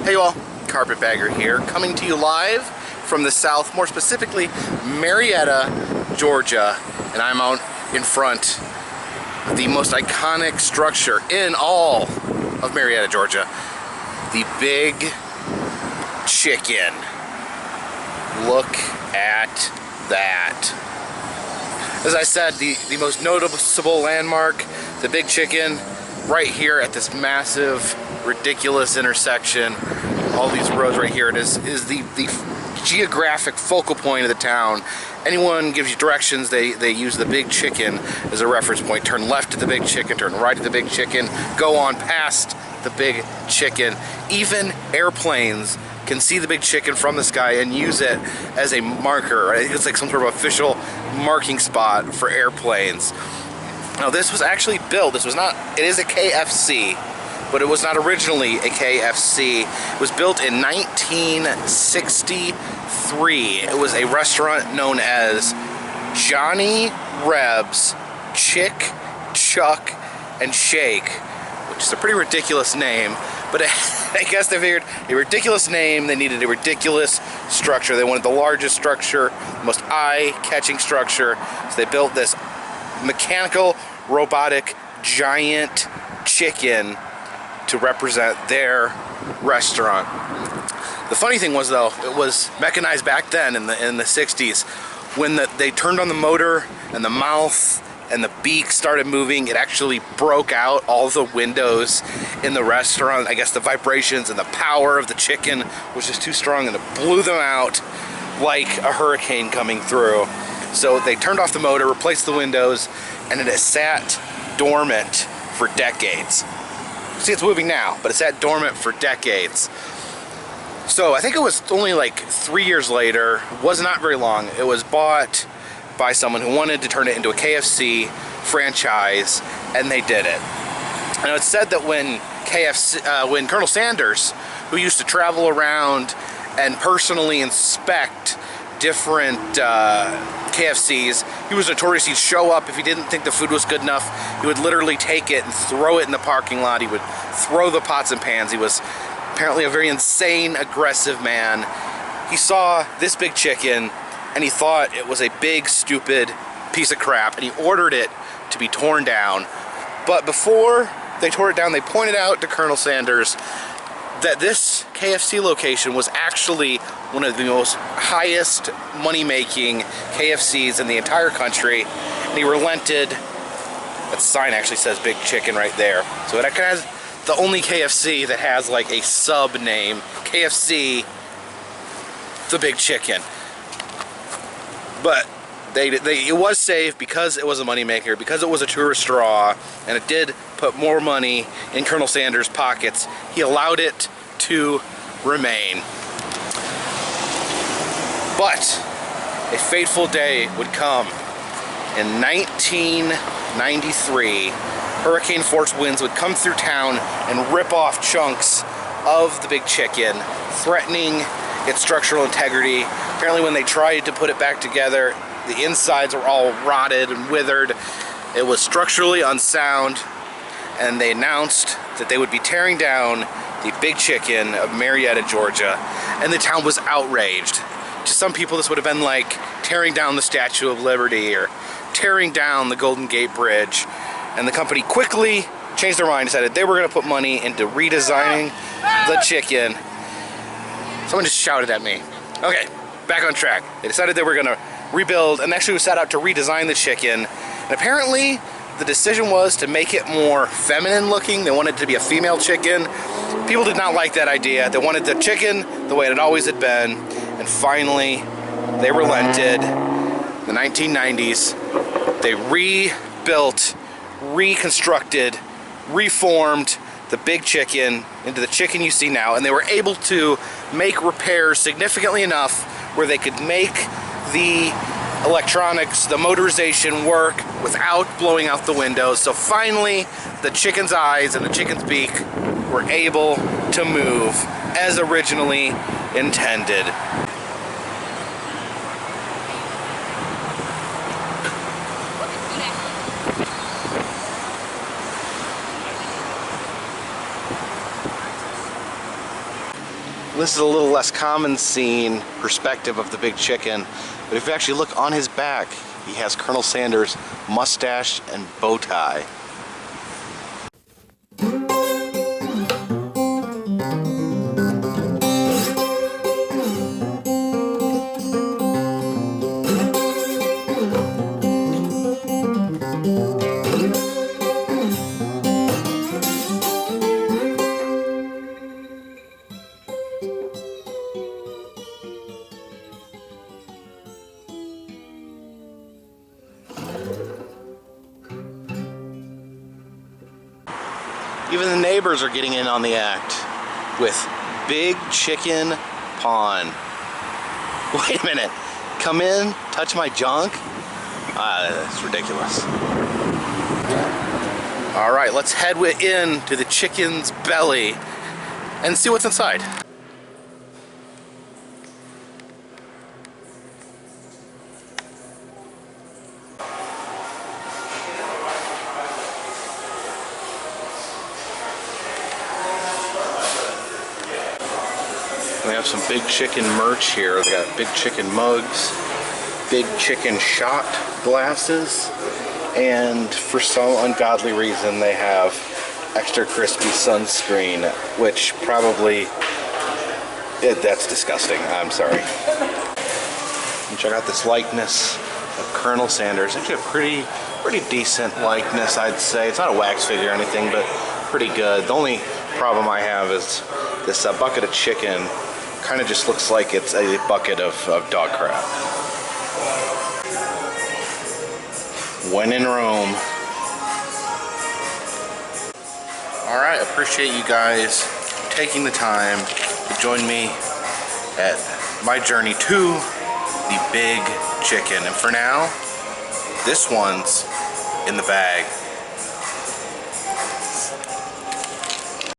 Hey you all, Carpetbagger here, coming to you live from the south, more specifically Marietta, Georgia, and I'm out in front of the most iconic structure in all of Marietta, Georgia, the Big Chicken. Look at that. As I said, the most noticeable landmark, the Big Chicken, right here at this massive, ridiculous intersection. All these roads right here, it is the geographic focal point of the town. Anyone gives you directions, they use the Big Chicken as a reference point. Turn left at the Big Chicken, turn right at the Big Chicken, go on past the Big Chicken. Even airplanes can see the Big Chicken from the sky and use it as a marker. Right? It's like some sort of official marking spot for airplanes. Now this was actually built, it is a KFC, but it was not originally a KFC. It was built in 1963. It was a restaurant known as Johnny Reb's Chick, Chuck, and Shake, which is a pretty ridiculous name, but I guess they figured a ridiculous name, they needed a ridiculous structure. They wanted the largest structure, the most eye-catching structure, so they built this mechanical, robotic, giant chicken to represent their restaurant. The funny thing was, though, it was mechanized back then in the 60s. When they turned on the motor and the mouth and the beak started moving, it actually broke out all the windows in the restaurant. I guess the vibrations and the power of the chicken was just too strong, and it blew them out like a hurricane coming through. So they turned off the motor, replaced the windows, and it has sat dormant for decades. See, it's moving now, but it sat dormant for decades. So I think it was only like 3 years later, was not very long, it was bought by someone who wanted to turn it into a KFC franchise, and they did it. Now it's said that when Colonel Sanders, who used to travel around and personally inspect different KFCs, he was notorious. He'd show up if he didn't think the food was good enough. He would literally take it and throw it in the parking lot. He would throw the pots and pans. He was apparently a very insane, aggressive man. He saw this Big Chicken and he thought it was a big, stupid piece of crap, and he ordered it to be torn down. But before they tore it down, they pointed out to Colonel Sanders that this KFC location was actually one of the most highest money-making KFCs in the entire country, and he relented. That sign actually says Big Chicken right there. So it has the only KFC that has like a sub-name, KFC, the Big Chicken. But it was safe because it was a moneymaker, because it was a tourist draw, and it did put more money in Colonel Sanders' pockets. He allowed it to remain. But a fateful day would come. In 1993, hurricane force winds would come through town and rip off chunks of the Big Chicken, threatening its structural integrity. Apparently when they tried to put it back together, the insides were all rotted and withered. It was structurally unsound, and they announced that they would be tearing down the Big Chicken of Marietta, Georgia, and the town was outraged. To some people, this would have been like tearing down the Statue of Liberty or tearing down the Golden Gate Bridge, and the company quickly changed their mind, decided they were going to put money into redesigning the chicken. Someone just shouted at me. Okay, back on track. They decided they were going to rebuild, and actually set out to redesign the chicken, and apparently the decision was to make it more feminine looking. They wanted it to be a female chicken. People did not like that idea. They wanted the chicken the way it always had been, and finally they relented. In the 1990s, they rebuilt, reconstructed, reformed the Big Chicken into the chicken you see now, and they were able to make repairs significantly enough where they could make the electronics, the motorization work without blowing out the windows. So finally, the chicken's eyes and the chicken's beak were able to move as originally intended. This is a little less common scene perspective of the big chicken, but if you actually look on his back, he has Colonel Sanders' mustache and bow tie. Even the neighbors are getting in on the act with Big Chicken Pawn. Wait a minute. Come in, touch my junk? That's ridiculous. Alright, let's head in to the chicken's belly and see what's inside. We have some Big Chicken merch here. They got Big Chicken mugs, Big Chicken shot glasses, and for some ungodly reason they have extra crispy sunscreen, which probably, that's disgusting. I'm sorry. And check out this likeness of Colonel Sanders. Actually a pretty decent likeness, I'd say. It's not a wax figure or anything, but pretty good. The only problem I have is this bucket of chicken kind of just looks like it's a bucket of dog crap. When in Rome. Alright, appreciate you guys taking the time to join me at my journey to the Big Chicken. And for now, this one's in the bag.